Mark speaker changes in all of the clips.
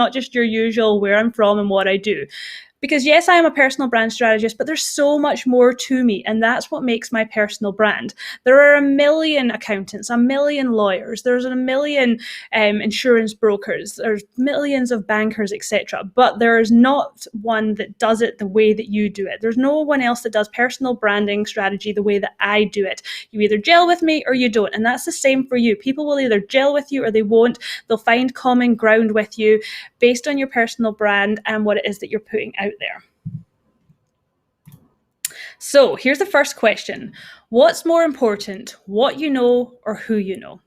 Speaker 1: not just your usual where I'm from and what I do. Because yes, I am a personal brand strategist, but there's so much more to me. And that's what makes my personal brand. There are a million accountants, a million lawyers, there's a million insurance brokers, there's millions of bankers, etc. But there is not one that does it the way that you do it. There's no one else that does personal branding strategy the way that I do it. You either gel with me or you don't. And that's the same for you. People will either gel with you or they won't. They'll find common ground with you based on your personal brand and what it is that you're putting out there. So here's the first question. What's more important, what you know or who you know?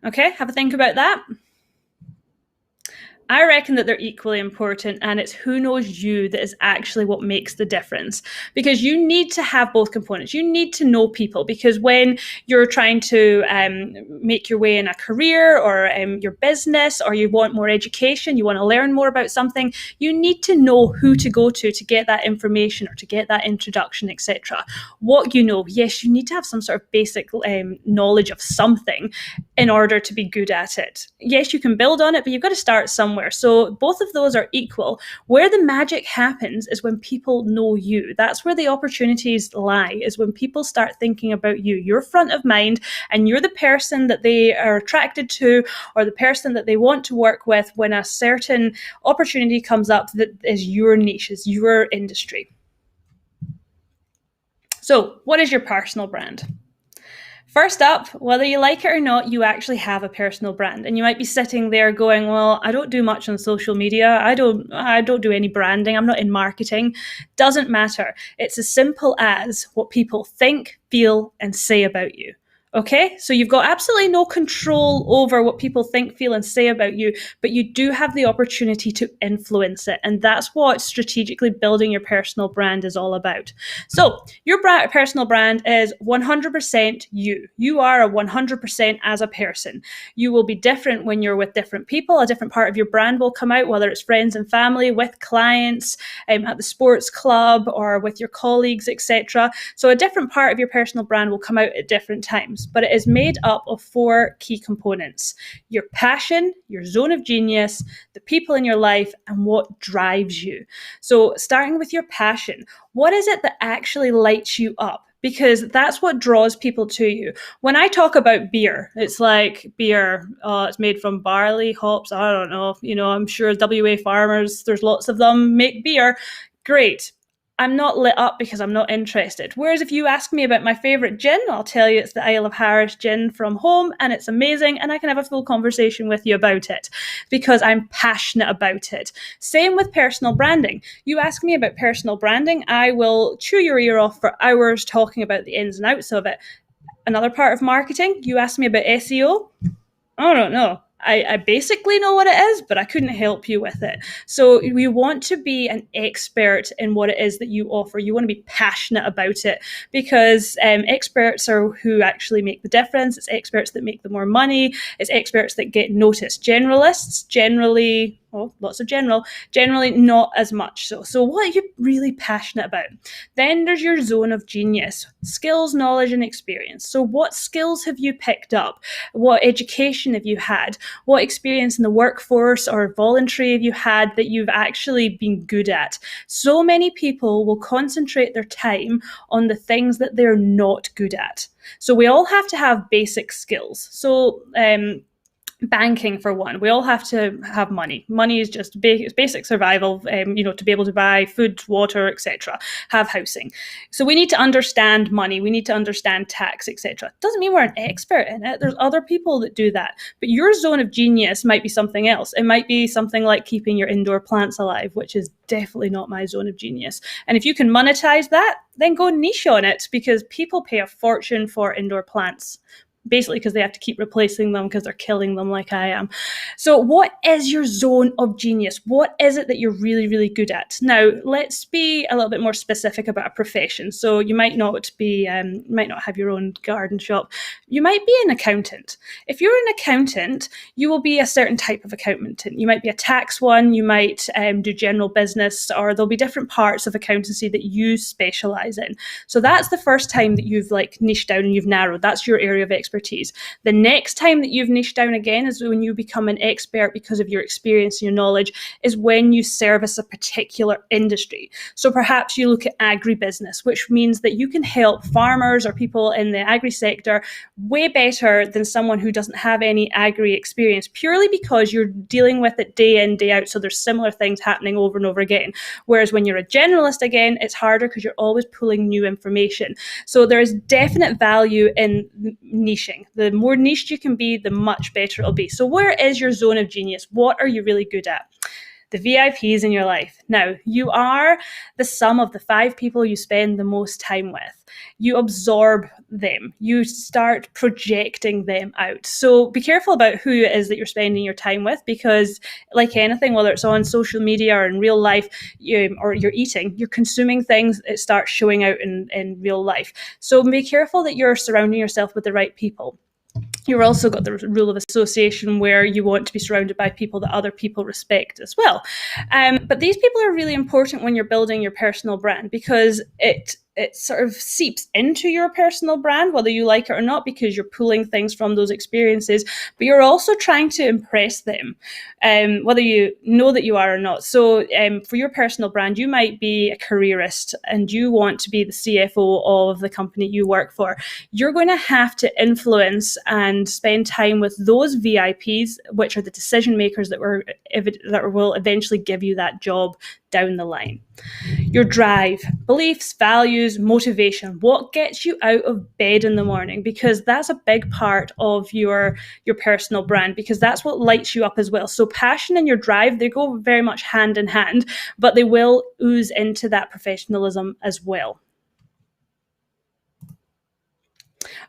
Speaker 1: Okay, have a think about that. I reckon that they're equally important, and it's who knows you that is actually what makes the difference, because you need to have both components. You need to know people, because when you're trying to make your way in a career or your business, or you want more education, you want to learn more about something, you need to know who to go to get that information or to get that introduction, etc. What you know, yes, you need to have some sort of basic knowledge of something in order to be good at it. Yes, you can build on it, but you've got to start somewhere. So both of those are equal. Where the magic happens is when people know you. That's where the opportunities lie, is when people start thinking about you. You're front of mind, and you're the person that they are attracted to, or the person that they want to work with when a certain opportunity comes up that is your niche, is your industry. So what is your personal brand? First up, whether you like it or not, you actually have a personal brand. And you might be sitting there going, well, I don't do much on social media. I don't do any branding. I'm not in marketing. Doesn't matter. It's as simple as what people think, feel, and say about you. Okay, so you've got absolutely no control over what people think, feel, and say about you, but you do have the opportunity to influence it. And that's what strategically building your personal brand is all about. So your personal brand is 100% you. You are a 100% as a person. You will be different when you're with different people. A different part of your brand will come out, whether it's friends and family, with clients, at the sports club, or with your colleagues, etc. So a different part of your personal brand will come out at different times. But it is made up of 4 key components: your passion, your zone of genius, the people in your life, and what drives you. So starting with your passion, what is it that actually lights you up? Because that's what draws people to you. When I talk about beer, it's like beer, it's made from barley, hops, I don't know, I'm sure WA farmers, there's lots of them, make beer. Great. I'm not lit up because I'm not interested. Whereas if you ask me about my favourite gin, I'll tell you it's the Isle of Harris gin from home, and it's amazing, and I can have a full conversation with you about it because I'm passionate about it. Same with personal branding. You ask me about personal branding, I will chew your ear off for hours talking about the ins and outs of it. Another part of marketing, you ask me about SEO, I don't know. I basically know what it is, but I couldn't help you with it. So you want to be an expert in what it is that you offer. You want to be passionate about it, because experts are who actually make the difference. It's experts that make the more money. It's experts that get noticed. Generalists generally, lots of generally not as much so. So what are you really passionate about? Then there's your zone of genius: skills, knowledge, and experience. So what skills have you picked up? What education have you had? What experience in the workforce or voluntary have you had that you've actually been good at? So many people will concentrate their time on the things that they're not good at. So we all have to have basic skills. So banking, for one, we all have to have money. Money is just basic survival, to be able to buy food, water, etc., have housing. So we need to understand money, we need to understand tax, etc. Doesn't mean we're an expert in it. There's other people that do that. But your zone of genius might be something else. It might be something like keeping your indoor plants alive, which is definitely not my zone of genius. And if you can monetize that, then go niche on it, because people pay a fortune for indoor plants, basically because they have to keep replacing them because they're killing them like I am. So what is your zone of genius? What is it that you're really, really good at? Now, let's be a little bit more specific about a profession. So you might not have your own garden shop. You might be an accountant. If you're an accountant, you will be a certain type of accountant. You might be a tax one, you might do general business, or there'll be different parts of accountancy that you specialize in. So that's the first time that you've niched down and you've narrowed. That's your area of expertise. expertise. The next time that you've niched down again is when you become an expert because of your experience and your knowledge, is when you service a particular industry. So perhaps you look at agribusiness, which means that you can help farmers or people in the agri sector way better than someone who doesn't have any agri experience, purely because you're dealing with it day in, day out. So there's similar things happening over and over again. Whereas when you're a generalist, again, it's harder because you're always pulling new information. So there is definite value in niching. The more niched you can be, the much better it'll be. So where is your zone of genius? What are you really good at? The VIPs in your life. Now, you are the sum of the 5 people you spend the most time with. You absorb them. You start projecting them out. So be careful about who it is that you're spending your time with, because like anything, whether it's on social media or in real life, or you're eating, you're consuming things, it starts showing out in real life. So be careful that you're surrounding yourself with the right people. You've also got the rule of association, where you want to be surrounded by people that other people respect as well. But these people are really important when you're building your personal brand, because it sort of seeps into your personal brand, whether you like it or not, because you're pulling things from those experiences, but you're also trying to impress them, whether you know that you are or not. So for your personal brand, you might be a careerist and you want to be the CFO of the company you work for. You're going to have to influence and spend time with those VIPs, which are the decision makers that will eventually give you that job down the line. Your drive, beliefs, values, motivation, what gets you out of bed in the morning, because that's a big part of your personal brand, because that's what lights you up as well. So passion and your drive, they go very much hand in hand, but they will ooze into that professionalism as well.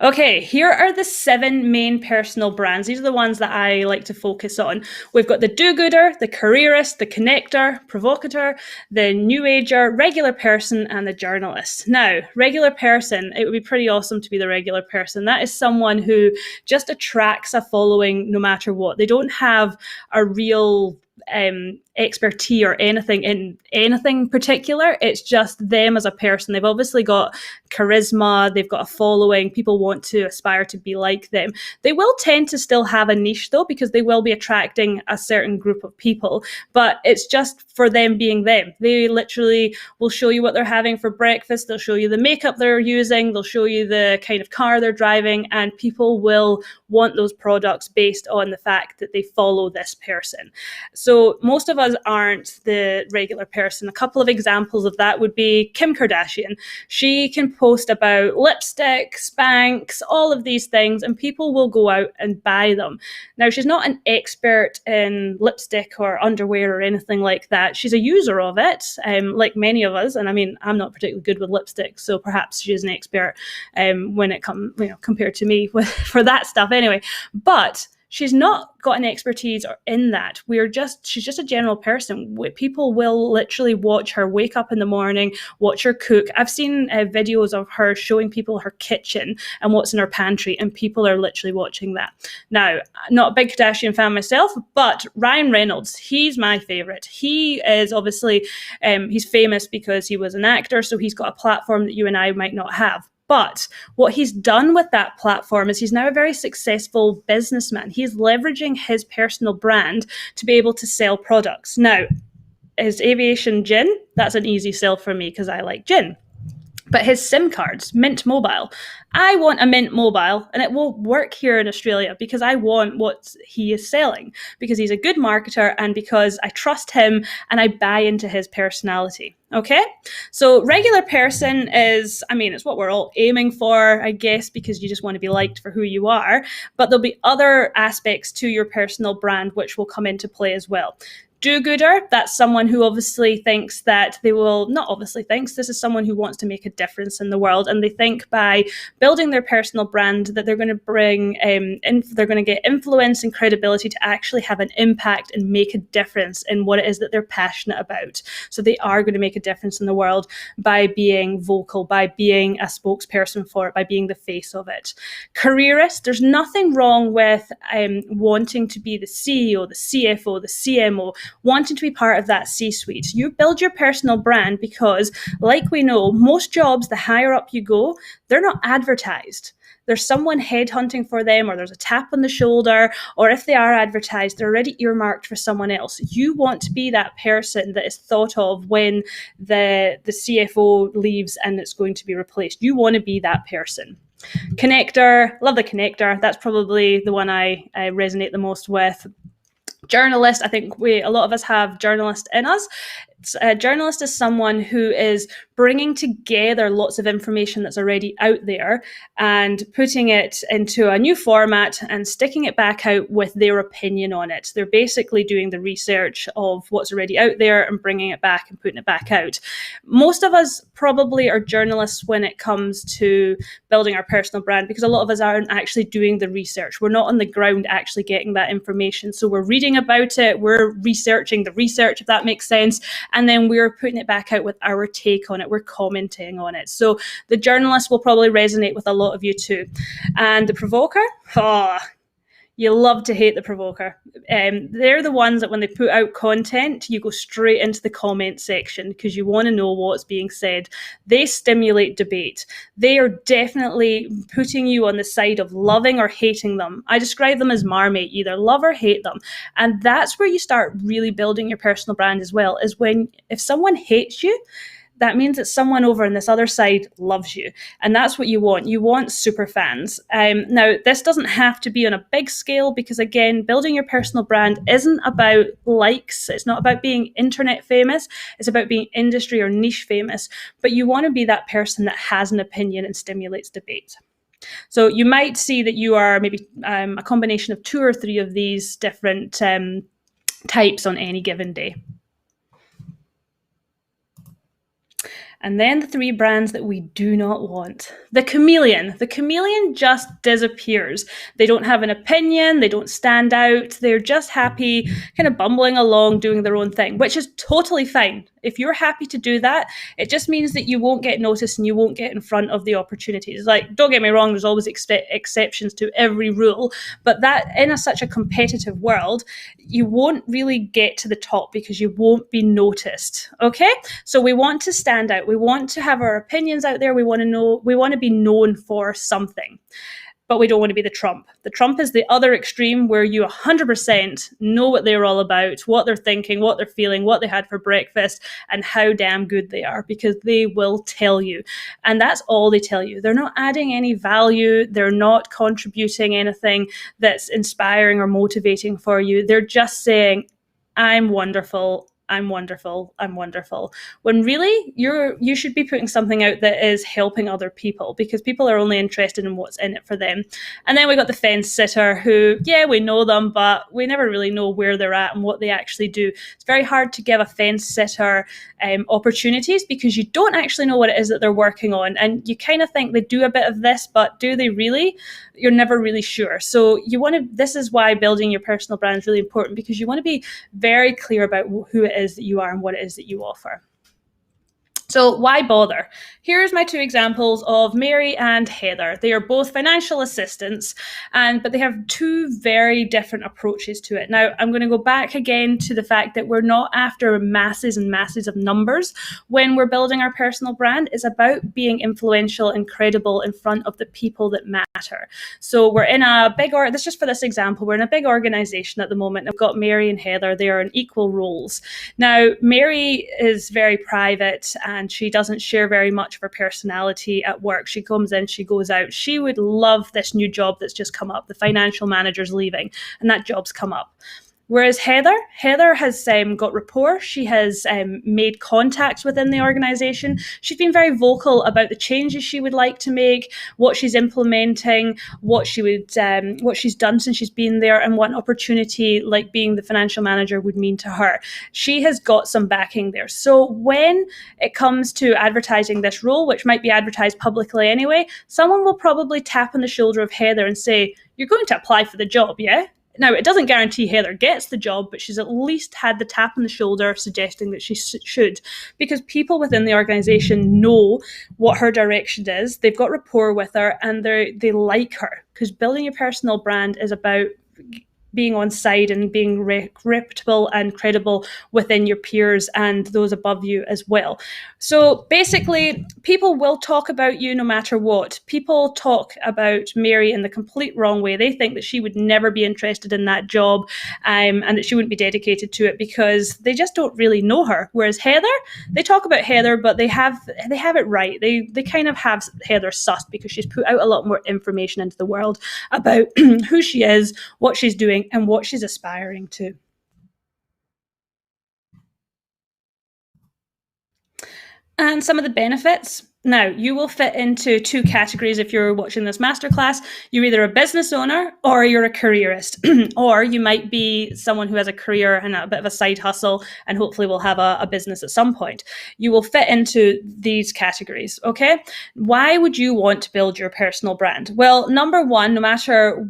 Speaker 1: Okay, here are the 7 main personal brands. These are the ones that I like to focus on. We've got the do-gooder, the careerist, the connector, provocateur, the new ager, regular person, and the journalist. Now, regular person, it would be pretty awesome to be the regular person. That is someone who just attracts a following no matter what. They don't have a real expertise or anything in anything particular. It's just them as a person. They've obviously got charisma, they've got a following, people want to aspire to be like them. They will tend to still have a niche though, because they will be attracting a certain group of people, but it's just for them being them. They literally will show you what they're having for breakfast, they'll show you the makeup they're using, they'll show you the kind of car they're driving, and people will want those products based on the fact that they follow this person. So most of us aren't the regular person. A couple of examples of that would be Kim Kardashian. She can post about lipstick, Spanx, all of these things, and people will go out and buy them. Now, she's not an expert in lipstick or underwear or anything like that. She's a user of it, like many of us. And I mean, I'm not particularly good with lipstick, so perhaps she's an expert when it comes, compared to me for that stuff anyway. But she's not got an expertise in that. She's just a general person. People will literally watch her wake up in the morning, watch her cook. I've seen videos of her showing people her kitchen and what's in her pantry, and people are literally watching that. Now, not a big Kardashian fan myself, but Ryan Reynolds, he's my favorite. He is obviously, he's famous because he was an actor, so he's got a platform that you and I might not have. But what he's done with that platform is he's now a very successful businessman. He's leveraging his personal brand to be able to sell products. Now, his aviation gin, that's an easy sell for me because I like gin. But his SIM cards, Mint Mobile, I want a Mint Mobile, and it won't work here in Australia because I want what he is selling, because he's a good marketer and because I trust him and I buy into his personality. Okay, so regular person is, it's what we're all aiming for, I guess, because you just want to be liked for who you are. But there'll be other aspects to your personal brand which will come into play as well. Do-gooder, that's someone who obviously thinks that this is someone who wants to make a difference in the world, and they think by building their personal brand that they're going to bring they're going to get influence and credibility to actually have an impact and make a difference in what it is that they're passionate about. So they are going to make a difference in the world by being vocal, by being a spokesperson for it, by being the face of it. Careerist, there's nothing wrong with wanting to be the CEO, the CFO, the CMO, wanting to be part of that C-suite. You build your personal brand because, like we know, most jobs, the higher up you go, they're not advertised. there's someone headhunting for them, or there's a tap on the shoulder, or if they are advertised, they're already earmarked for someone else. You want to be that person that is thought of when the CFO leaves and it's going to be replaced. You want to be that person. Connector, love the connector. That's probably the one I resonate the most with. Journalist, I think a lot of us have journalist in us. A journalist is someone who is bringing together lots of information that's already out there and putting it into a new format and sticking it back out with their opinion on it. They're basically doing the research of what's already out there and bringing it back and putting it back out. Most of us probably are journalists when it comes to building our personal brand, because a lot of us aren't actually doing the research. We're not on the ground actually getting that information. So we're reading about it, we're researching the research, if that makes sense, and then we're putting it back out with our take on it. We're commenting on it. So the journalist will probably resonate with a lot of you too. And the provoker, you love to hate the provoker. They're the ones that when they put out content, you go straight into the comment section because you want to know what's being said. They stimulate debate. They are definitely putting you on the side of loving or hating them. I describe them as Marmite, either love or hate them. And that's where you start really building your personal brand as well, is when if someone hates you, that means that someone over on this other side loves you. And that's what you want. You want super fans. Now, this doesn't have to be on a big scale because, again, building your personal brand isn't about likes. It's not about being internet famous. It's about being industry or niche famous. But you want to be that person that has an opinion and stimulates debate. So you might see that you are maybe a combination of 2 or 3 of these different types on any given day. And then the 3 brands that we do not want. The chameleon. The chameleon just disappears. They don't have an opinion. They don't stand out. They're just happy, kind of bumbling along, doing their own thing, which is totally fine. If you're happy to do that, it just means that you won't get noticed and you won't get in front of the opportunities. Like, don't get me wrong, there's always exceptions to every rule, but that in such a competitive world, you won't really get to the top because you won't be noticed. Okay? So we want to stand out. We want to have our opinions out there. We want to be known for something. But we don't want to be the Trump. The Trump is the other extreme where you 100% know what they're all about, what they're thinking, what they're feeling, what they had for breakfast, and how damn good they are, because they will tell you. And that's all they tell you. They're not adding any value. They're not contributing anything that's inspiring or motivating for you. They're just saying, I'm wonderful. I'm wonderful, I'm wonderful. When really you should be putting something out that is helping other people, because people are only interested in what's in it for them. And then we got the fence sitter who, yeah, we know them, but we never really know where they're at and what they actually do. It's very hard to give a fence sitter opportunities because you don't actually know what it is that they're working on. And you kind of think they do a bit of this, but do they really? You're never really sure. So this is why building your personal brand is really important, because you want to be very clear about who it is that you are and what it is that you offer. So why bother? Here's my 2 examples of Mary and Heather. They are both financial assistants, but they have 2 very different approaches to it. Now, I'm going to go back again to the fact that we're not after masses and masses of numbers when we're building our personal brand. It's about being influential and credible in front of the people that matter. So we're in a big, this just for this example, we're in a big organization at the moment. I've got Mary and Heather. They are in equal roles. Now, Mary is very private and she doesn't share very much of her personality at work. She comes in, she goes out. She would love this new job that's just come up. The financial manager's leaving, and that job's come up. Whereas Heather has got rapport. She has made contacts within the organisation. She's been very vocal about the changes she would like to make, what she's implementing, what she's done since she's been there, and what an opportunity like being the financial manager would mean to her. She has got some backing there. So when it comes to advertising this role, which might be advertised publicly anyway, someone will probably tap on the shoulder of Heather and say, "You're going to apply for the job, yeah?" Now, it doesn't guarantee Heather gets the job, but she's at least had the tap on the shoulder suggesting that she should, because people within the organisation know what her direction is. They've got rapport with her and they like her, because building your personal brand is about being on side and being reputable and credible within your peers and those above you as well. So basically, people will talk about you no matter what. People talk about Mary in the complete wrong way. They think that she would never be interested in that job, and that she wouldn't be dedicated to it because they just don't really know her. Whereas Heather, they talk about Heather, but they have it right. They kind of have Heather sussed because she's put out a lot more information into the world about who she is, what she's doing, and what she's aspiring to. And some of the benefits. Now, you will fit into two categories if you're watching this masterclass. You're either a business owner or you're a careerist, or you might be someone who has a career and a bit of a side hustle and hopefully will have a business at some point. You will fit into these categories, okay? Why would you want to build your personal brand? Well, number one, no matter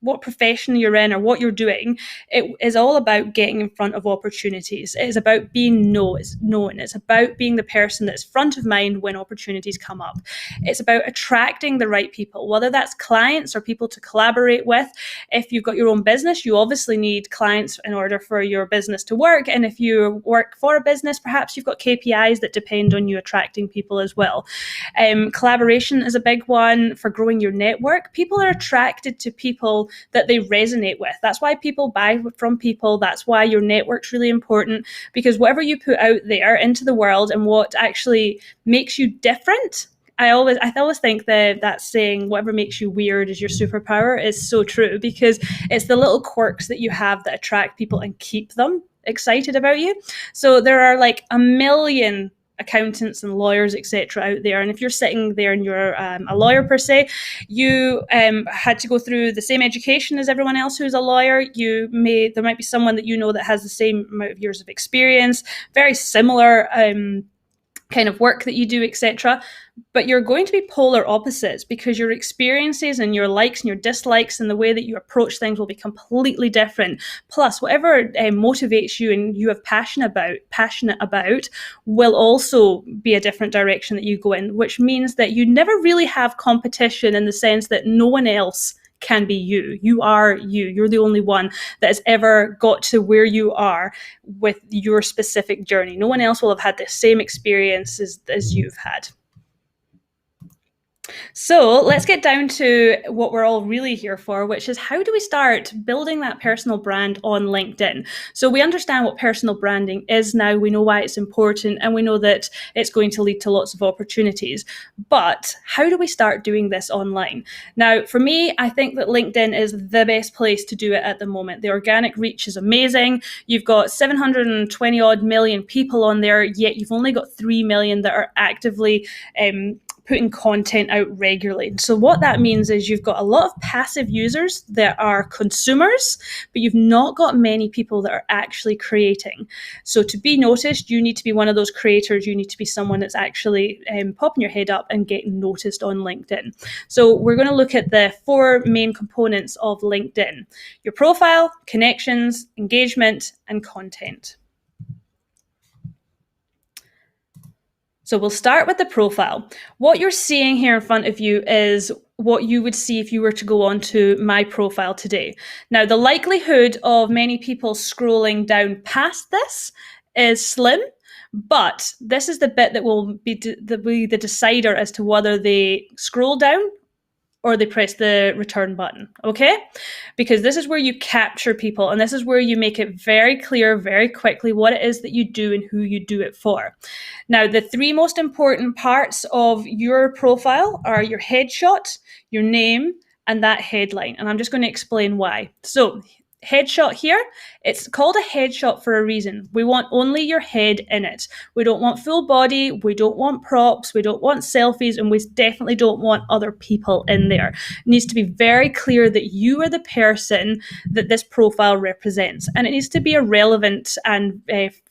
Speaker 1: what profession you're in or what you're doing, it is all about getting in front of opportunities. It is about being known. It's about being the person that's front of mind when opportunities come up. It's about attracting the right people, whether that's clients or people to collaborate with. If you've got your own business, you obviously need clients in order for your business to work. And if you work for a business, perhaps you've got KPIs that depend on you attracting people as well. Collaboration is a big one for growing your network. People are attracted to people that they resonate with. That's why people buy from people. That's why your network's really important, because whatever you put out there into the world and what actually makes you different. I always think that saying, whatever makes you weird is your superpower, is so true, because it's the little quirks that you have that attract people and keep them excited about you. So there are like a million accountants and lawyers, etc., out there. And if you're sitting there and you're a lawyer per se, you had to go through the same education as everyone else who's a lawyer. There might be someone that you know that has the same amount of years of experience, very similar kind of work that you do, etc. But you're going to be polar opposites because your experiences and your likes and your dislikes and the way that you approach things will be completely different. Plus, whatever motivates you and you have passionate about will also be a different direction that you go in, which means that you never really have competition in the sense that no one else can be you. You are you. You're the only one that has ever got to where you are with your specific journey. No one else will have had the same experiences as you've had. So let's get down to what we're all really here for, which is how do we start building that personal brand on LinkedIn? So we understand what personal branding is now, we know why it's important, and we know that it's going to lead to lots of opportunities. But how do we start doing this online? Now, for me, I think that LinkedIn is the best place to do it at the moment. The organic reach is amazing. You've got 720 odd million people on there, yet you've only got 3 million that are actively putting content out regularly. So what that means is you've got a lot of passive users that are consumers, but you've not got many people that are actually creating. So to be noticed, you need to be one of those creators. You need to be someone that's actually popping your head up and getting noticed on LinkedIn. So we're going to look at the 4 main components of LinkedIn: your profile, connections, engagement, and content. So we'll start with the profile. What you're seeing here in front of you is what you would see if you were to go onto my profile today. Now, the likelihood of many people scrolling down past this is slim, but this is the bit that will be the decider as to whether they scroll down or they press the return button, okay? Because this is where you capture people, and this is where you make it very clear very quickly what it is that you do and who you do it for. Now, the 3 most important parts of your profile are your headshot, your name, and that headline. And I'm just going to explain why. So, headshot here, it's called a headshot for a reason. We want only your head in it. We don't want full body, we don't want props, we don't want selfies, and we definitely don't want other people in there. It needs to be very clear that you are the person that this profile represents, and it needs to be a relevant and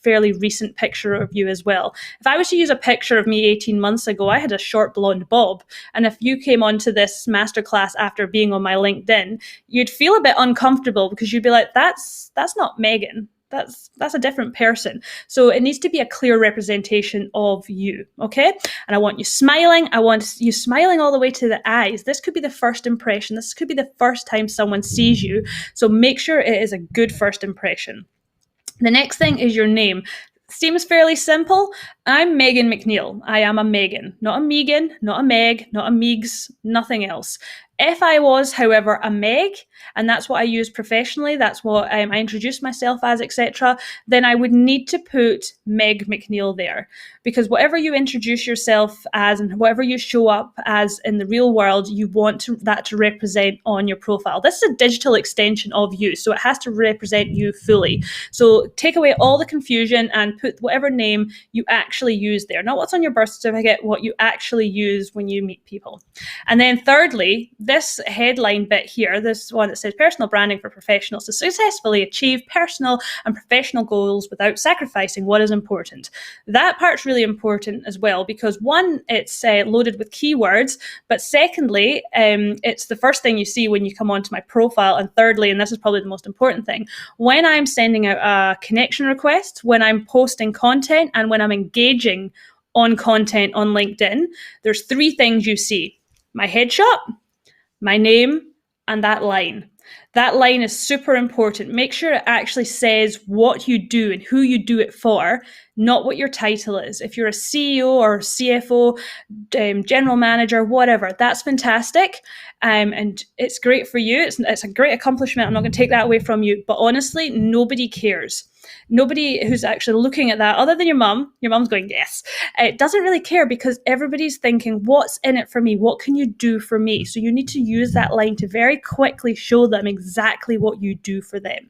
Speaker 1: fairly recent picture of you as well. If I was to use a picture of me 18 months ago, I had a short blonde bob, and if you came onto this masterclass after being on my LinkedIn, you'd feel a bit uncomfortable because you'd be like, that's not Megan. That's a different person. So it needs to be a clear representation of you, okay? And I want you smiling. I want you smiling all the way to the eyes. This could be the first impression. This could be the first time someone sees you. So make sure it is a good first impression. The next thing is your name. Seems fairly simple. I'm Megan McNeil. I am a Megan, not a Megan, not a Meg, not a Megs, nothing else. If I was, however, a Meg, and that's what I use professionally, that's what I introduce myself as, etc., then I would need to put Meg McNeil there. Because whatever you introduce yourself as and whatever you show up as in the real world, you want that to represent on your profile. This is a digital extension of you, so it has to represent you fully. So take away all the confusion and put whatever name you actually use there. Not what's on your birth certificate, what you actually use when you meet people. And then thirdly, this headline bit here, this one that says personal branding for professionals to successfully achieve personal and professional goals without sacrificing what is important. That part's really important as well because one, it's loaded with keywords, but secondly, it's the first thing you see when you come onto my profile. And thirdly, and this is probably the most important thing, when I'm sending out a connection request, when I'm posting content, and when I'm engaging on content on LinkedIn, there's three things you see: my headshot, my name, and that line. That line is super important. Make sure it actually says what you do and who you do it for, not what your title is. If you're a CEO or CFO, general manager, whatever, that's fantastic. And it's great for you. It's a great accomplishment. I'm not going to take that away from you. But honestly, nobody cares. Nobody who's actually looking at that, other than your mum, your mum's going, yes, it doesn't really care because everybody's thinking, what's in it for me? What can you do for me? So you need to use that line to very quickly show them exactly what you do for them.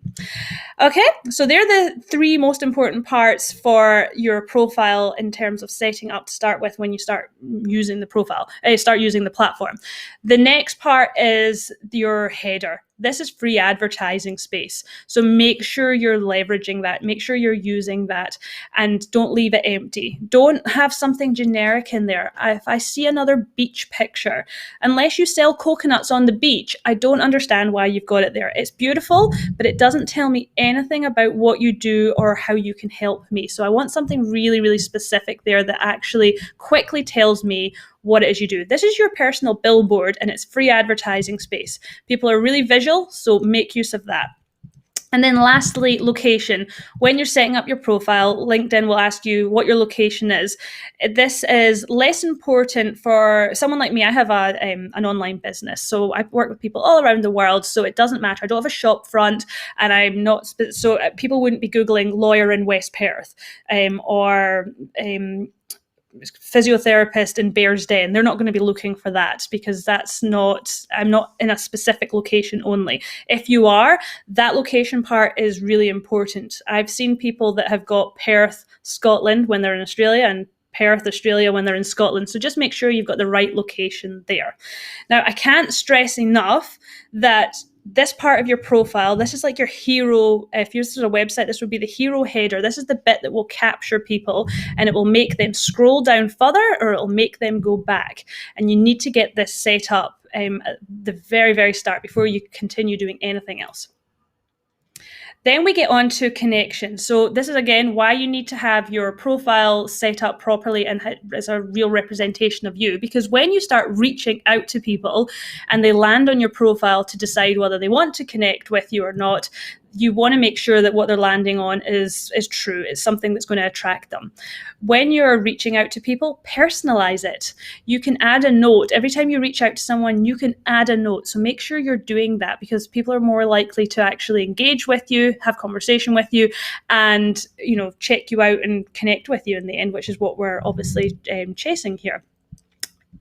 Speaker 1: Okay, so they're the three most important parts for your profile in terms of setting up to start with when you start using the profile, start using the platform. The next part is your header. This is free advertising space. So make sure you're leveraging that. Make sure you're using that and don't leave it empty. Don't have something generic in there. If I see another beach picture, unless you sell coconuts on the beach, I don't understand why you've got it there. It's beautiful, but it doesn't tell me anything about what you do or how you can help me. So I want something really, really specific there that actually quickly tells me what it is you do. This is your personal billboard and it's free advertising space. People are really visual, so make use of that. And then lastly, location. When you're setting up your profile, LinkedIn will ask you what your location is. This is less important for someone like me. I have an online business, so I work with people all around the world, so it doesn't matter. I don't have a shop front, and I'm not, so people wouldn't be Googling lawyer in West Perth or physiotherapist in Bearsden. They're not going to be looking for that because I'm not in a specific location only. If you are, that location part is really important. I've seen people that have got Perth, Scotland when they're in Australia and Perth, Australia when they're in Scotland. So just make sure you've got the right location there. Now, I can't stress enough that this part of your profile, this is like your hero. If you're a website, this would be the hero header. This is the bit that will capture people and it will make them scroll down further or it'll make them go back. And you need to get this set up at the very, very start before you continue doing anything else. Then we get on to connections. So this is, again, why you need to have your profile set up properly and as a real representation of you. Because when you start reaching out to people and they land on your profile to decide whether they want to connect with you or not, you want to make sure that what they're landing on is true. It's something that's going to attract them. When you're reaching out to people, personalize it. You can add a note. Every time you reach out to someone, you can add a note. So make sure you're doing that because people are more likely to actually engage with you, have conversation with you, and check you out and connect with you in the end, which is what we're obviously chasing here.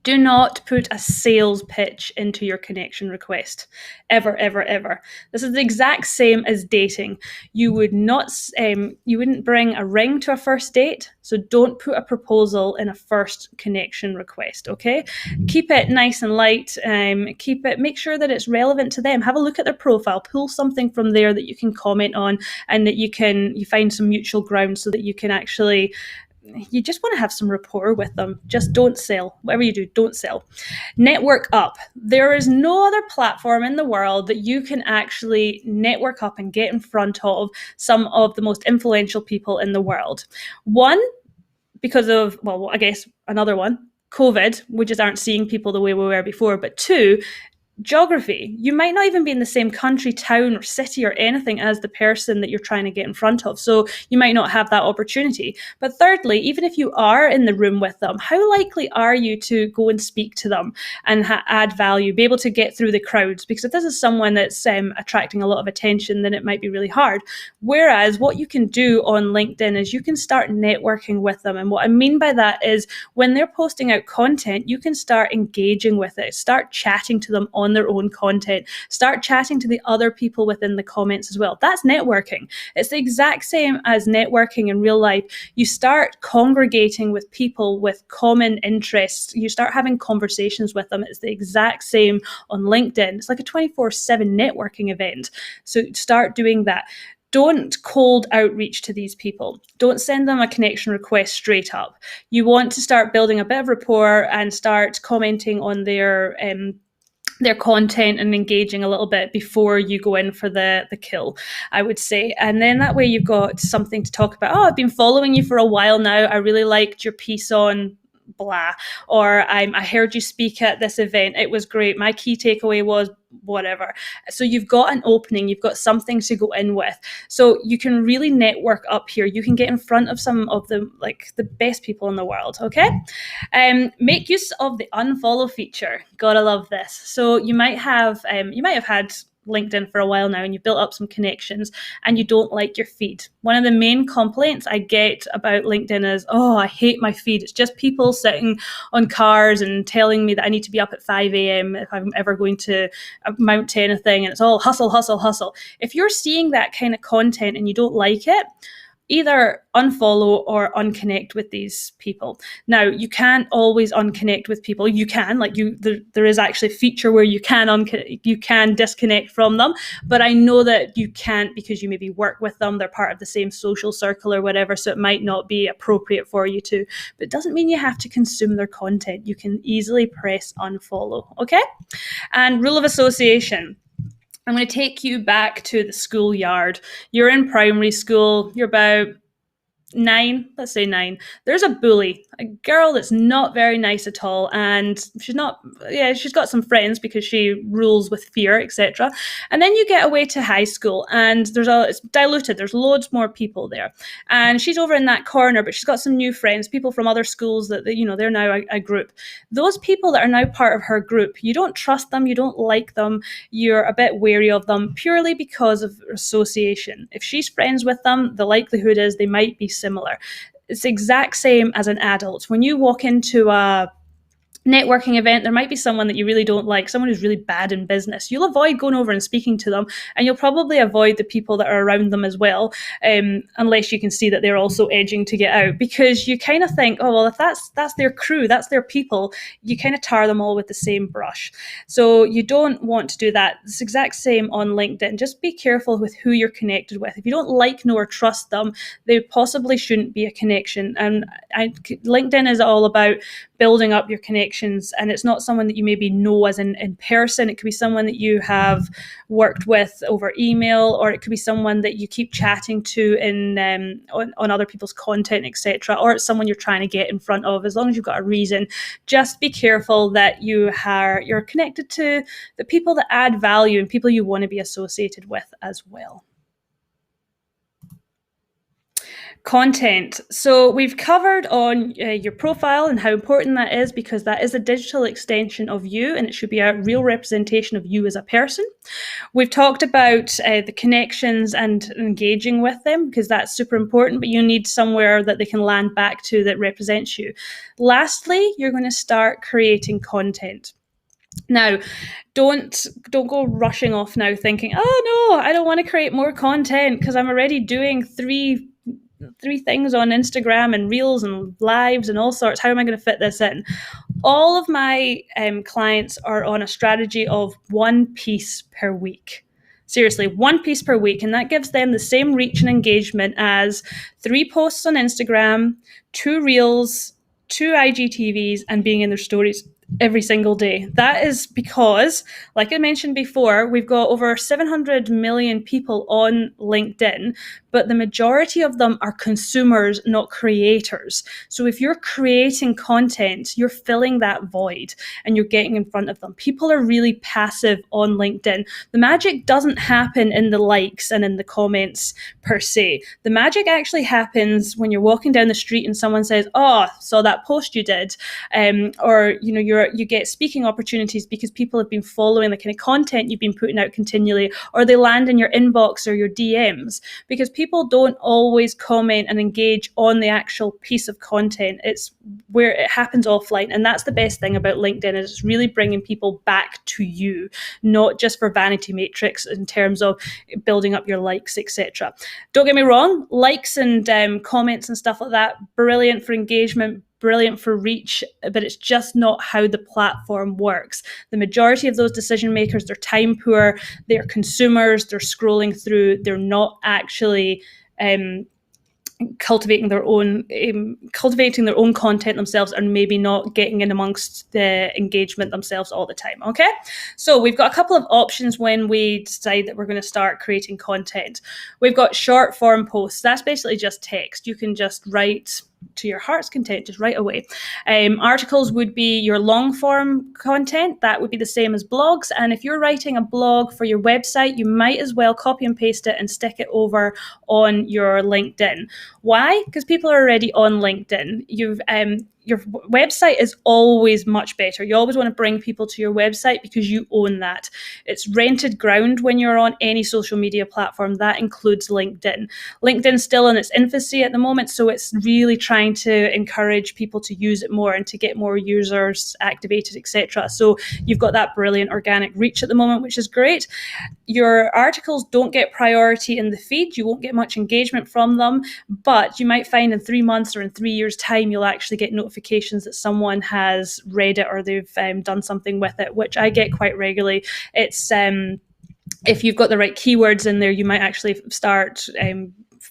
Speaker 1: Do not put a sales pitch into your connection request. Ever, ever, ever. This is the exact same as dating. You wouldn't bring a ring to a first date, so don't put a proposal in a first connection request, okay? Keep it nice and light. Make sure that it's relevant to them. Have a look at their profile. Pull something from there that you can comment on and that you find some mutual ground so that you can actually you just want to have some rapport with them. Just don't sell. Whatever you do, don't sell. Network up. There is no other platform in the world that you can actually network up and get in front of some of the most influential people in the world. One, because of, well, I guess another one, COVID, we just aren't seeing people the way we were before. But two, geography. You might not even be in the same country, town, or city or anything as the person that you're trying to get in front of. So you might not have that opportunity. But thirdly, even if you are in the room with them, how likely are you to go and speak to them and add value, be able to get through the crowds? Because if this is someone that's attracting a lot of attention, then it might be really hard. Whereas what you can do on LinkedIn is you can start networking with them. And what I mean by that is when they're posting out content, you can start engaging with it, start chatting to them on their own content, start chatting to the other people within the comments as well. That's networking. It's the exact same as networking in real life. You start congregating with people with common interests. You start having conversations with them. It's the exact same on LinkedIn. It's like a 24/7 networking event. So start doing that. Don't cold outreach to these people. Don't send them a connection request straight up. You want to start building a bit of rapport and start commenting on their content and engaging a little bit before you go in for the kill, I would say. And then that way you've got something to talk about. Oh, I've been following you for a while now. I really liked your piece on blah, or I heard you speak at this event. It was great. My key takeaway was whatever. So you've got an opening, you've got something to go in with. So you can really network up here. You can get in front of some of the best people in the world. Okay. Make use of the unfollow feature. Gotta love this. So you might have had LinkedIn for a while now and you've built up some connections and you don't like your feed. One of the main complaints I get about LinkedIn is, oh, I hate my feed. It's just people sitting on cars and telling me that I need to be up at 5 a.m. if I'm ever going to amount to anything, and it's all hustle, hustle, hustle. If you're seeing that kind of content and you don't like it, either unfollow or unconnect with these people. Now, you can't always unconnect with people. You can, there is actually a feature where you can disconnect from them, but I know that you can't because you maybe work with them, they're part of the same social circle or whatever, so it might not be appropriate for you to, but it doesn't mean you have to consume their content. You can easily press unfollow, okay? And rule of association. I'm going to take you back to the schoolyard. You're in primary school. You're about 9, let's say 9. There's a bully, a girl that's not very nice at all, and she's got some friends because she rules with fear, etc. And then you get away to high school and it's diluted, there's loads more people there, and she's over in that corner, but she's got some new friends, people from other schools that they're now a group. Those people that are now part of her group, you don't trust them, you don't like them, you're a bit wary of them purely because of association. If she's friends with them, the likelihood is they might be similar. It's the exact same as an adult. When you walk into a networking event, there might be someone that you really don't like, someone who's really bad in business. You'll avoid going over and speaking to them, and you'll probably avoid the people that are around them as well, unless you can see that they're also edging to get out, because you kind of think, oh, well, if that's their crew, that's their people, you kind of tar them all with the same brush. So you don't want to do that. It's the exact same on LinkedIn. Just be careful with who you're connected with. If you don't like, know, or trust them, they possibly shouldn't be a connection. And LinkedIn is all about building up your connections, and it's not someone that you maybe know as in person. It could be someone that you have worked with over email, or it could be someone that you keep chatting to on other people's content, etc., or it's someone you're trying to get in front of. As long as you've got a reason, just be careful that you're connected to the people that add value and people you want to be associated with as well. Content. So we've covered on your profile and how important that is, because that is a digital extension of you and it should be a real representation of you as a person. We've talked about the connections and engaging with them, because that's super important, but you need somewhere that they can land back to that represents you. Lastly, you're going to start creating content. Now, don't go rushing off now thinking, oh no, I don't want to create more content because I'm already doing three things on Instagram and reels and lives and all sorts. How am I going to fit this in? All of my clients are on a strategy of one piece per week. Seriously, one piece per week, and that gives them the same reach and engagement as 3 posts on Instagram, 2 reels, 2 IGTVs, and being in their stories every single day. That is because, like I mentioned before, we've got over 700 million people on LinkedIn, but the majority of them are consumers, not creators. So if you're creating content, you're filling that void and you're getting in front of them. People are really passive on LinkedIn. The magic doesn't happen in the likes and in the comments per se. The magic actually happens when you're walking down the street and someone says, "Oh, saw that post you did," or you get speaking opportunities because people have been following the kind of content you've been putting out continually, or they land in your inbox or your DMs, because people don't always comment and engage on the actual piece of content. It's where it happens offline, and that's the best thing about LinkedIn, is it's really bringing people back to you, not just for vanity metrics in terms of building up your likes, etc. Don't get me wrong, likes and comments and stuff like that, brilliant for engagement, brilliant for reach, but it's just not how the platform works. The majority of those decision makers, they're time poor, they're consumers, they're scrolling through, they're not actually cultivating their own content themselves, and maybe not getting in amongst the engagement themselves all the time. Okay, so we've got a couple of options when we decide that we're going to start creating content. We've got short form posts. That's basically just text. You can just write to your heart's content, just right away. Articles would be your long form content. That would be the same as blogs. And if you're writing a blog for your website, you might as well copy and paste it and stick it over on your LinkedIn. Why? Because people are already on LinkedIn. Your website is always much better. You always want to bring people to your website because you own that. It's rented ground when you're on any social media platform. That includes LinkedIn. LinkedIn's still in its infancy at the moment, so it's really trying to encourage people to use it more and to get more users activated, etc. So you've got that brilliant organic reach at the moment, which is great. Your articles don't get priority in the feed. You won't get much engagement from them, but you might find in 3 months or in 3 years' time, you'll actually get notifications that someone has read it or they've done something with it, which I get quite regularly. It's if you've got the right keywords in there, you might actually start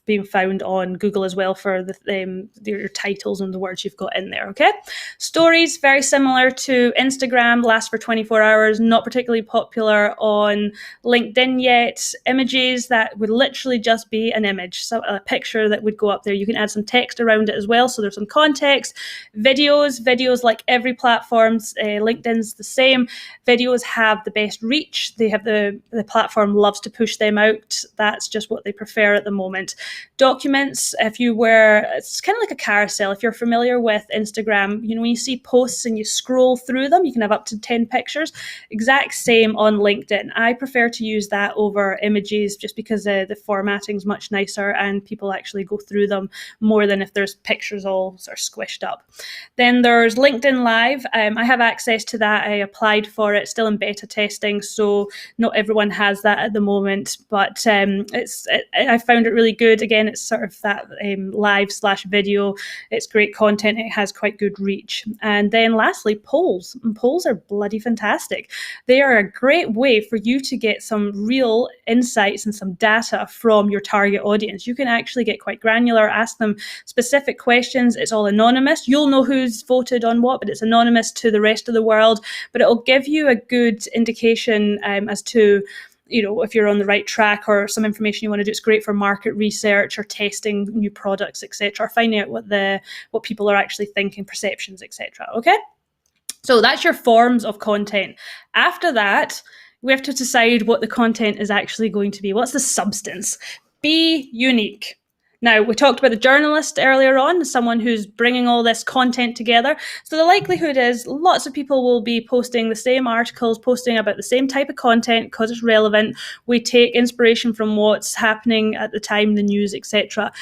Speaker 1: being found on Google as well for your titles and the words you've got in there. Okay, stories, very similar to Instagram, last for 24 hours, not particularly popular on LinkedIn yet. Images, that would literally just be an image, so a picture that would go up there. You can add some text around it as well, so there's some context. Videos like every platform's, LinkedIn's the same. Videos have the best reach. They have the platform loves to push them out. That's just what they prefer at the moment. Documents, it's kind of like a carousel. If you're familiar with Instagram, when you see posts and you scroll through them, you can have up to 10 pictures. Exact same on LinkedIn. I prefer to use that over images just because the formatting's much nicer and people actually go through them more than if there's pictures all sort of squished up. Then there's LinkedIn Live. I have access to that. I applied for it, still in beta testing, so not everyone has that at the moment, but I found it really good. Again, it's sort of that live/video. It's great content. It has quite good reach. And then lastly, polls. And polls are bloody fantastic. They are a great way for you to get some real insights and some data from your target audience. You can actually get quite granular, ask them specific questions. It's all anonymous. You'll know who's voted on what, but it's anonymous to the rest of the world. But it'll give you a good indication as to if you're on the right track, or some information you want to do. It's great for market research or testing new products, etc., or finding out what people are actually thinking, perceptions, etc. Okay, so that's your forms of content. After that, we have to decide what the content is actually going to be. What's the substance? Be unique. Now, we talked about the journalist earlier on, someone who's bringing all this content together. So the likelihood is lots of people will be posting the same articles, posting about the same type of content because it's relevant. We take inspiration from what's happening at the time, the news, etc.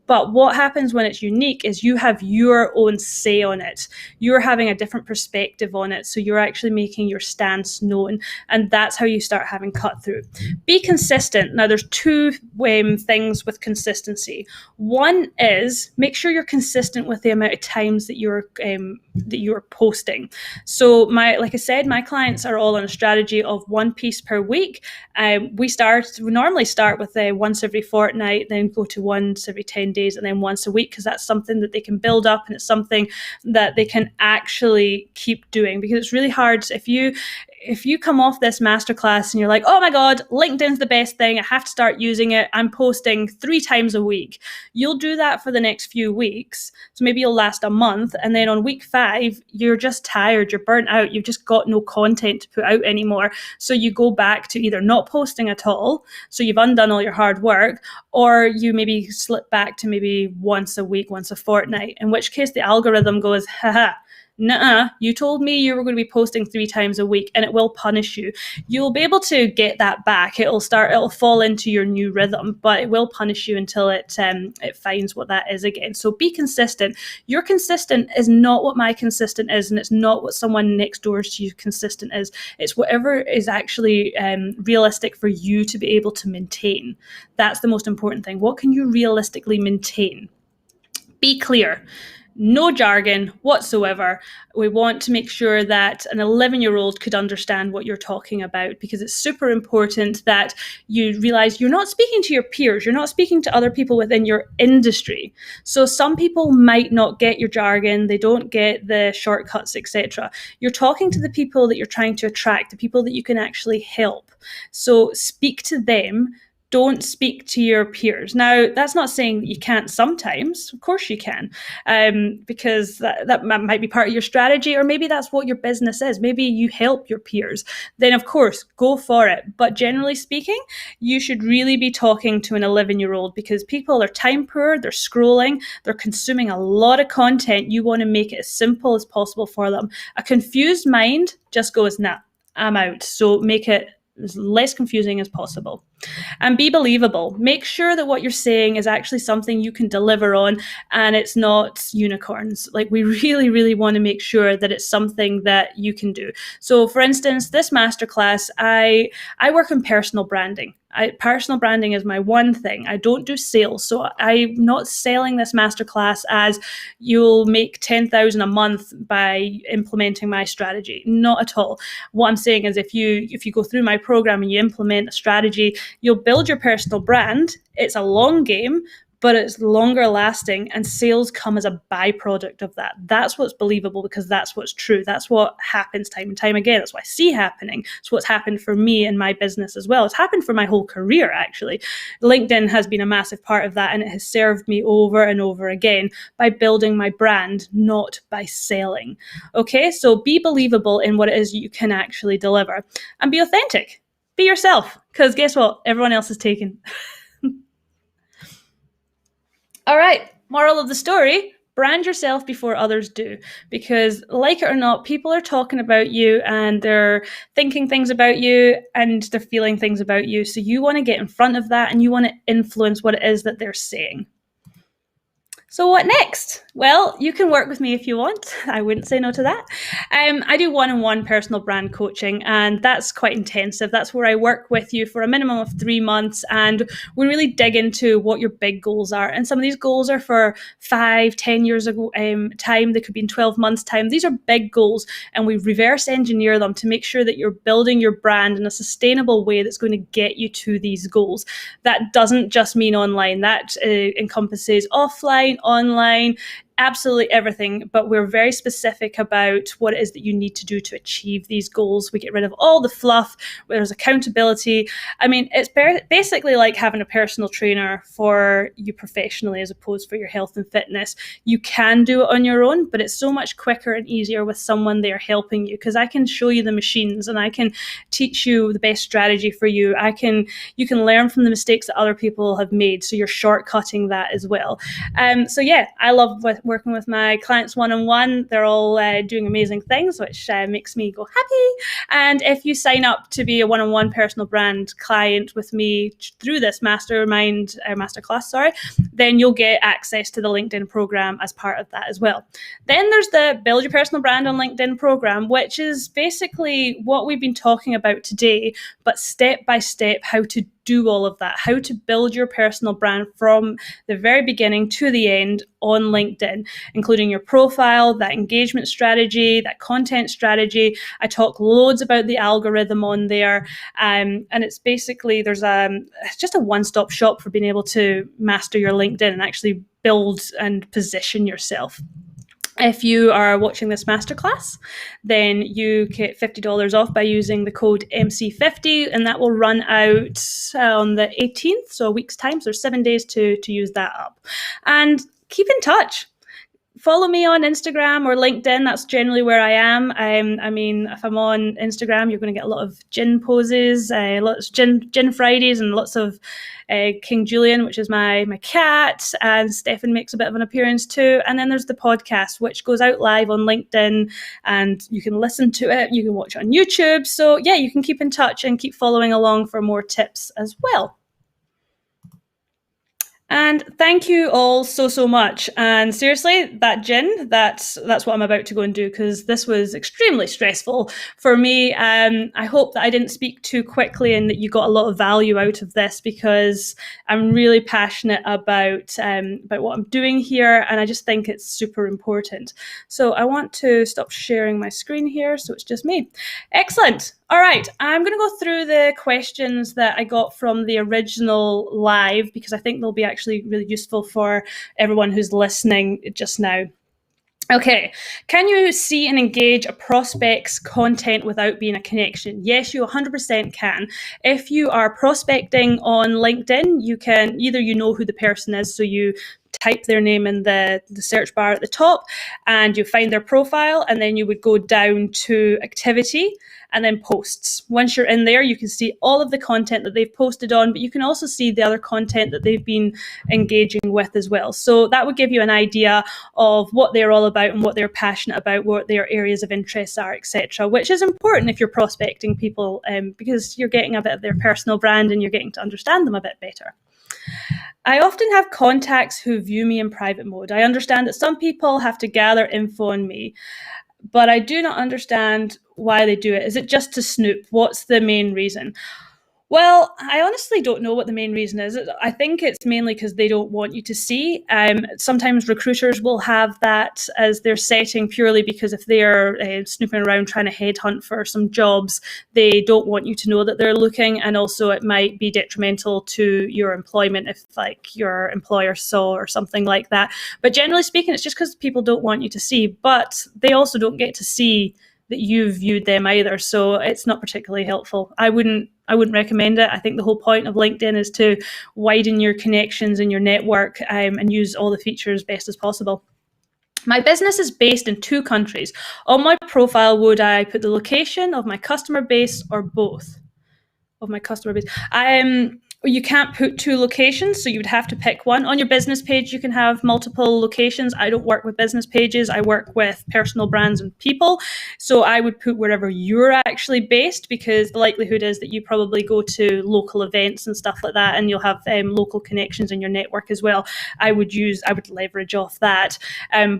Speaker 1: But what happens when it's unique is you have your own say on it. You're having a different perspective on it. So you're actually making your stance known. And that's how you start having cut through. Be consistent. Now, there's two things with consistency. One is make sure you're consistent with the amount of times that you're posting. So like I said, my clients are all on a strategy of one piece per week. We normally start with once every fortnight, then go to once every 10 days, and then once a week, because that's something that they can build up, and it's something that they can actually keep doing, because it's really hard if you come off this masterclass and you're like, oh my God, LinkedIn's the best thing, I have to start using it, I'm posting 3 times a week. You'll do that for the next few weeks. So maybe you'll last a month, and then on week 5, you're just tired, you're burnt out, you've just got no content to put out anymore. So you go back to either not posting at all, so you've undone all your hard work, or you maybe slip back to maybe once a week, once a fortnight, in which case the algorithm goes, haha, nuh-uh, you told me you were going to be posting 3 times a week, and it will punish you. You'll be able to get that back. It'll fall into your new rhythm, but it will punish you until it finds what that is again. So be consistent. Your consistent is not what my consistent is, and it's not what someone next door to you consistent is. It's whatever is actually realistic for you to be able to maintain. That's the most important thing. What can you realistically maintain? Be clear. No jargon whatsoever. We want to make sure that an 11-year-old could understand what you're talking about, because it's super important that you realize you're not speaking to your peers. You're not speaking to other people within your industry. So some people might not get your jargon. They don't get the shortcuts, etc. You're talking to the people that you're trying to attract, the people that you can actually help. So speak to them. Don't speak to your peers. Now, that's not saying that you can't sometimes. Of course you can, because that might be part of your strategy, or maybe that's what your business is. Maybe you help your peers. Then, of course, go for it. But generally speaking, you should really be talking to an 11-year-old, because people are time poor, they're scrolling, they're consuming a lot of content. You want to make it as simple as possible for them. A confused mind just goes, nah, I'm out. So make it as less confusing as possible. And be believable. Make sure that what you're saying is actually something you can deliver on, and it's not unicorns. Like, we really, really want to make sure that it's something that you can do. So for instance, this masterclass, I work in personal branding. Personal branding is my one thing. I don't do sales. So I'm not selling this masterclass as you'll make 10,000 a month by implementing my strategy. Not at all. What I'm saying is if you go through my program and you implement a strategy, you'll build your personal brand. It's a long game, but it's longer lasting, and sales come as a byproduct of that. That's what's believable, because that's what's true. That's what happens time and time again. That's what I see happening. It's what's happened for me in my business as well. It's happened for my whole career, actually. LinkedIn has been a massive part of that, and it has served me over and over again by building my brand, not by selling. Okay, so be believable in what it is you can actually deliver, and be authentic. Be yourself, because guess what? Everyone else is taken. All right, moral of the story, brand yourself before others do, because like it or not, people are talking about you, and they're thinking things about you, and they're feeling things about you. So you want to get in front of that, and you want to influence what it is that they're saying. So what next? Well, you can work with me if you want. I wouldn't say no to that. I do one-on-one personal brand coaching, and that's quite intensive. That's where I work with you for a minimum of 3 months, and we really dig into what your big goals are. And some of these goals are for 5, 10 years ago time. They could be in 12 months' time. These are big goals, and we reverse engineer them to make sure that you're building your brand in a sustainable way that's going to get you to these goals. That doesn't just mean online. That encompasses offline, online, absolutely everything, but we're very specific about what it is that you need to do to achieve these goals. We get rid of all the fluff, where there's accountability. I mean, it's basically like having a personal trainer for you professionally as opposed for your health and fitness. You can do it on your own, but it's so much quicker and easier with someone there helping you, because I can show you the machines, and I can teach you the best strategy for you. You can learn from the mistakes that other people have made, so you're shortcutting that as well. So yeah, I love working with my clients one-on-one. They're all doing amazing things, which makes me go happy. And if you sign up to be a one-on-one personal brand client with me through this masterclass, then you'll get access to the LinkedIn program as part of that as well. Then there's the Build Your Personal Brand on LinkedIn program, which is basically what we've been talking about today, but step by step how to do all of that, how to build your personal brand from the very beginning to the end on LinkedIn, including your profile, that engagement strategy, that content strategy. I talk loads about the algorithm on there. And it's basically, it's just a one-stop shop for being able to master your LinkedIn and actually build and position yourself. If you are watching this masterclass, then you get $50 off by using the code MC50, and that will run out on the 18th, so a week's time. So there's 7 days to use that up. And keep in touch. Follow me on Instagram or LinkedIn. That's generally where I am. I mean, if I'm on Instagram, you're going to get a lot of gin poses, lots of gin Fridays, and lots of King Julian, which is my cat, and Stefan makes a bit of an appearance too. And then there's the podcast, which goes out live on LinkedIn, and you can listen to it. You can watch it on YouTube. So yeah, you can keep in touch and keep following along for more tips as well. And thank you all so much. And seriously, that gin, that's what I'm about to go and do, because this was extremely stressful for me. I hope that I didn't speak too quickly and that you got a lot of value out of this, because I'm really passionate about what I'm doing here, and I just think it's super important. So I want to stop sharing my screen here so it's just me. Excellent. All right, I'm going to go through the questions that I got from the original live, because I think they'll be actually really useful for everyone who's listening just now. Okay, can you see and engage a prospect's content without being a connection? Yes, you 100% can. If you are prospecting on LinkedIn, you can either know who the person is, so you type their name in the search bar at the top and you find their profile, and then you would go down to activity and then posts. Once you're in there, you can see all of the content that they've posted on, but you can also see the other content that they've been engaging with as well. So that would give you an idea of what they're all about and what they're passionate about, what their areas of interest are, etc., which is important if you're prospecting people, because you're getting a bit of their personal brand and you're getting to understand them a bit better. I often have contacts who view me in private mode. I understand that some people have to gather info on me, but I do not understand why they do it. Is it just to snoop? What's the main reason? Well, I honestly don't know what the main reason is. I think it's mainly because they don't want you to see. Sometimes recruiters will have that as their setting purely because if they're snooping around trying to headhunt for some jobs, they don't want you to know that they're looking. And also it might be detrimental to your employment if like your employer saw or something like that. But generally speaking, it's just because people don't want you to see. But they also don't get to see that you've viewed them either, so it's not particularly helpful. I wouldn't recommend it. I think the whole point of LinkedIn is to widen your connections and your network, and use all the features best as possible. My business is based in 2 countries. On my profile, would I put the location of my customer base or both of my customer base? You can't put 2 locations, so you would have to pick one. On your business page, you can have multiple locations. I don't work with business pages. I work with personal brands and people. So I would put wherever you're actually based, because the likelihood is that you probably go to local events and stuff like that, and you'll have local connections in your network as well. I would leverage off that.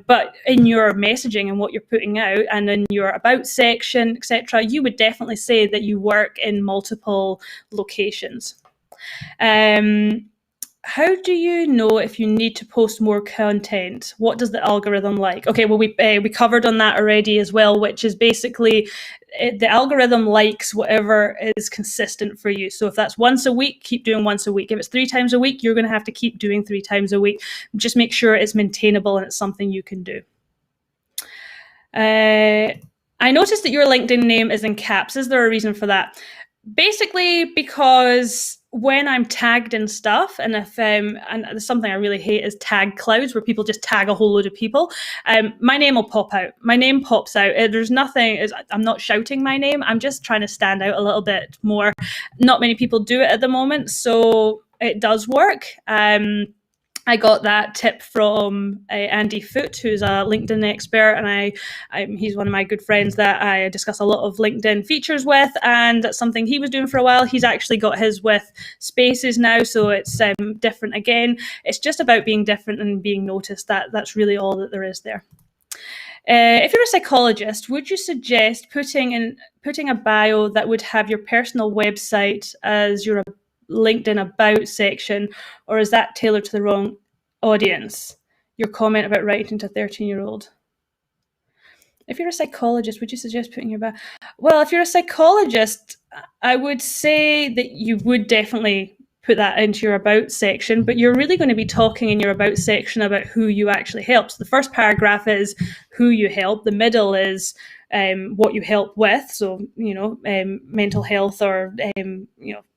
Speaker 1: But in your messaging and what you're putting out, and in your about section, etc., you would definitely say that you work in multiple locations. How do you know if you need to post more content? What does the algorithm like? Okay, well, we covered on that already as well, which is basically the algorithm likes whatever is consistent for you. So if that's once a week, keep doing once a week. If it's 3 times a week, you're going to have to keep doing 3 times a week. Just make sure it's maintainable and it's something you can do. I noticed that your LinkedIn name is in caps. Is there a reason for that? Basically, because when I'm tagged in stuff, and if and something I really hate is tag clouds, where people just tag a whole load of people, my name will pop out. My name pops out. There's nothing. I'm not shouting my name. I'm just trying to stand out a little bit more. Not many people do it at the moment, so it does work. I got that tip from Andy Foote, who's a LinkedIn expert, and he's one of my good friends that I discuss a lot of LinkedIn features with, and that's something he was doing for a while. He's actually got his with Spaces now, so it's different again. It's just about being different and being noticed. That's really all that there is there. If you're a psychologist, would you suggest putting a bio that would have your personal website as your LinkedIn About section, or is that tailored to the wrong audience? Your comment about writing to a 13-year-old. If you're a psychologist, would you suggest putting your bio? Well, if you're a psychologist, I would say that you would definitely put that into your About section, but you're really going to be talking in your About section about who you actually help. So the first paragraph is who you help. The middle is what you help with, so mental health or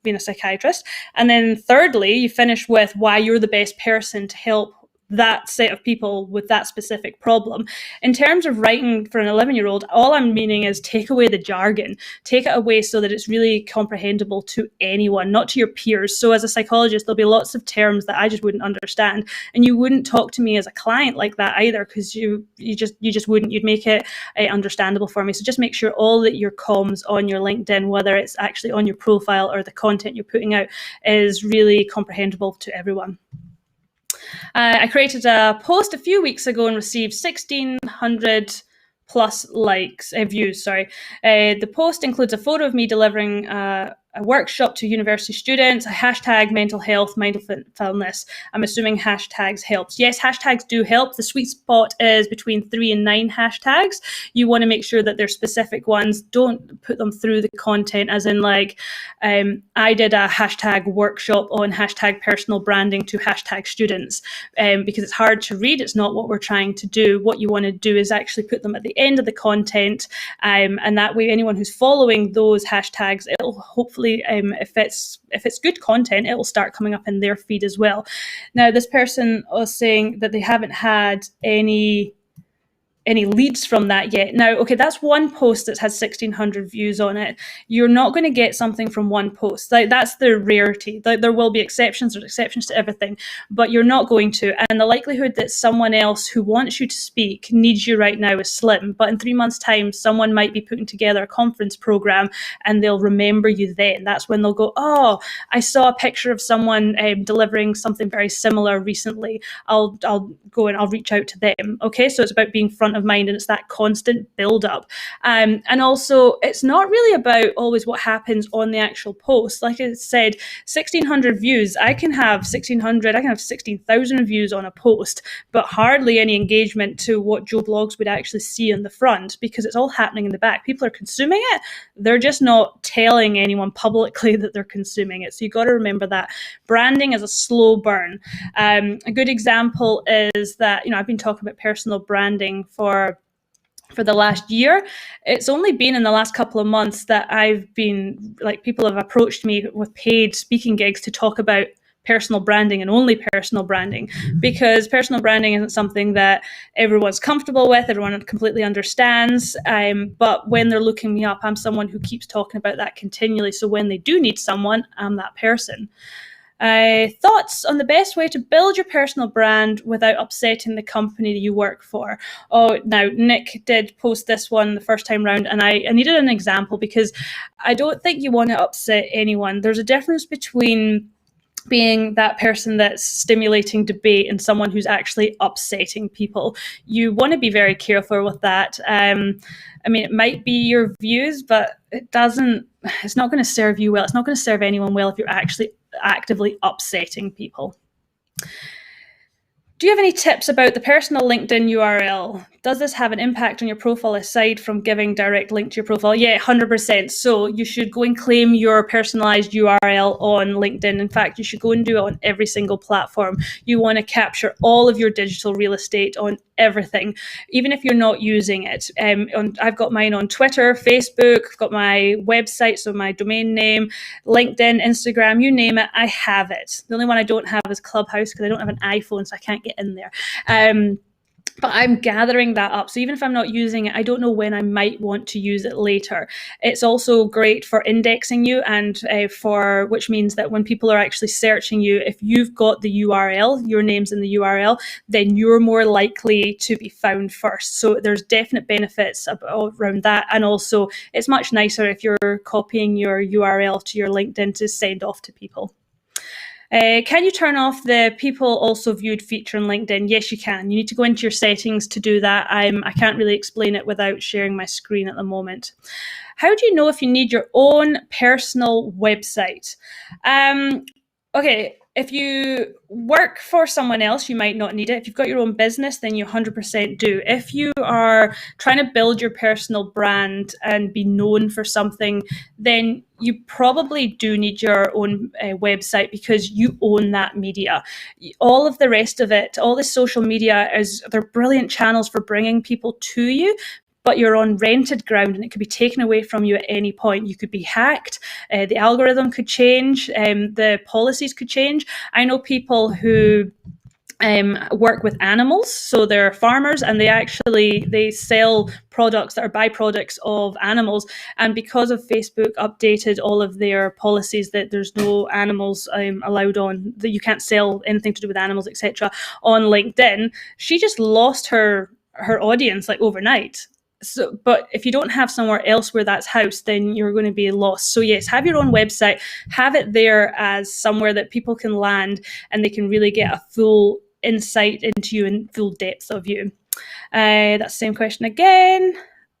Speaker 1: being a psychiatrist, and then thirdly you finish with why you're the best person to help that set of people with that specific problem. In terms of writing for an 11-year-old, all I'm meaning is take away the jargon, take it away so that it's really comprehensible to anyone, not to your peers. So as a psychologist, there'll be lots of terms that I just wouldn't understand, and you wouldn't talk to me as a client like that either, because you just wouldn't. You'd make it understandable for me. So just make sure all that your comms on your LinkedIn, whether it's actually on your profile or the content you're putting out, is really comprehensible to everyone. I created a post a few weeks ago and received 1,600 plus views. The post includes a photo of me delivering a workshop to university students, a hashtag mental health, mindfulness. I'm assuming hashtags helps. Yes, hashtags do help. The sweet spot is between 3 and 9 hashtags. You want to make sure that they're specific ones. Don't put them through the content, as in I did a hashtag workshop on hashtag personal branding to hashtag students, because it's hard to read. It's not what we're trying to do. What you want to do is actually put them at the end of the content, and that way anyone who's following those hashtags, it'll hopefully, if it's good content, it will start coming up in their feed as well. Now, this person was saying that they haven't had any leads from that yet. Now, okay, that's one post that's had 1,600 views on it. You're not going to get something from one post. That's the rarity. There will be exceptions. There's exceptions to everything, but you're not going to. And the likelihood that someone else who wants you to speak needs you right now is slim. But in 3 months' time, someone might be putting together a conference program and they'll remember you then. That's when they'll go, oh, I saw a picture of someone delivering something very similar recently. I'll go and I'll reach out to them. Okay, so it's about being front of mind, and it's that constant build up. And also, it's not really about always what happens on the actual post. Like I said, 1,600 views. I can have 1,600, I can have 16,000 views on a post, but hardly any engagement to what Joe Blogs would actually see in the front, because it's all happening in the back. People are consuming it. They're just not telling anyone publicly that they're consuming it. So you've got to remember that branding is a slow burn. A good example is that, I've been talking about personal branding for the last year. It's only been in the last couple of months that I've been, people have approached me with paid speaking gigs to talk about personal branding and only personal branding, because personal branding isn't something that everyone's comfortable with, everyone completely understands. But when they're looking me up, I'm someone who keeps talking about that continually. So when they do need someone, I'm that person. Thoughts on the best way to build your personal brand without upsetting the company that you work for? Oh, now Nick did post this one the first time round, and I needed an example, because I don't think you want to upset anyone. There's a difference between being that person that's stimulating debate and someone who's actually upsetting people. You want to be very careful with that. It might be your views, but it's not going to serve you well. It's not going to serve anyone well if you're actually actively upsetting people. Do you have any tips about the personal LinkedIn URL? Does this have an impact on your profile aside from giving direct link to your profile? Yeah, 100%. So you should go and claim your personalized URL on LinkedIn. In fact, you should go and do it on every single platform. You want to capture all of your digital real estate on everything, even if you're not using it. I've got mine on Twitter, Facebook, I've got my website, so my domain name, LinkedIn, Instagram, you name it, I have it. The only one I don't have is Clubhouse, because I don't have an iPhone, so I can't get in there. but I'm gathering that up. So even if I'm not using it, I don't know when I might want to use it later. It's also great for indexing you, and for which means that when people are actually searching you, if you've got the URL, your name's in the URL, then you're more likely to be found first. So there's definite benefits around that. And also it's much nicer if you're copying your URL to your LinkedIn to send off to people. Can you turn off the people also viewed feature on LinkedIn? Yes, you can. You need to go into your settings to do that. I can't really explain it without sharing my screen at the moment. How do you know if you need your own personal website? Okay, if you work for someone else, you might not need it. If you've got your own business, then you 100% do. If you are trying to build your personal brand and be known for something, then you probably do need your own website, because you own that media. All of the rest of it, all the social media, they're brilliant channels for bringing people to you, but you're on rented ground and it could be taken away from you at any point. You could be hacked, the algorithm could change, the policies could change. I know people who work with animals, so they're farmers, and they sell products that are byproducts of animals, and because of Facebook updated all of their policies that there's no animals allowed on, that you can't sell anything to do with animals, etc., on LinkedIn, she just lost her audience like overnight. So, but if you don't have somewhere else where that's housed, then you're going to be lost. So yes, have your own website, have it there as somewhere that people can land and they can really get a full insight into you and full depth of you. That's the same question again.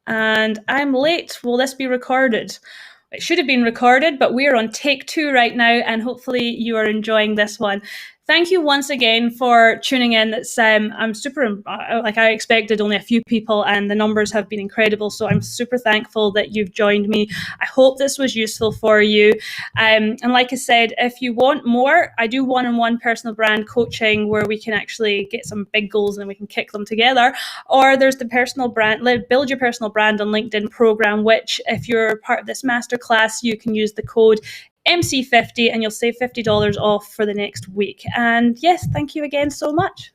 Speaker 1: And I'm late. Will this be recorded? It should have been recorded, but we're on take 2 right now, and hopefully you are enjoying this one. Thank you once again for tuning in. I'm super, like I expected only a few people, and the numbers have been incredible. So I'm super thankful that you've joined me. I hope this was useful for you. And like I said, if you want more, I do one-on-one personal brand coaching where we can actually get some big goals and we can kick them together. Or there's the personal brand, build your personal brand on LinkedIn program, which if you're part of this masterclass, you can use the code MC50 and you'll save $50 off for the next week. And yes, thank you again so much.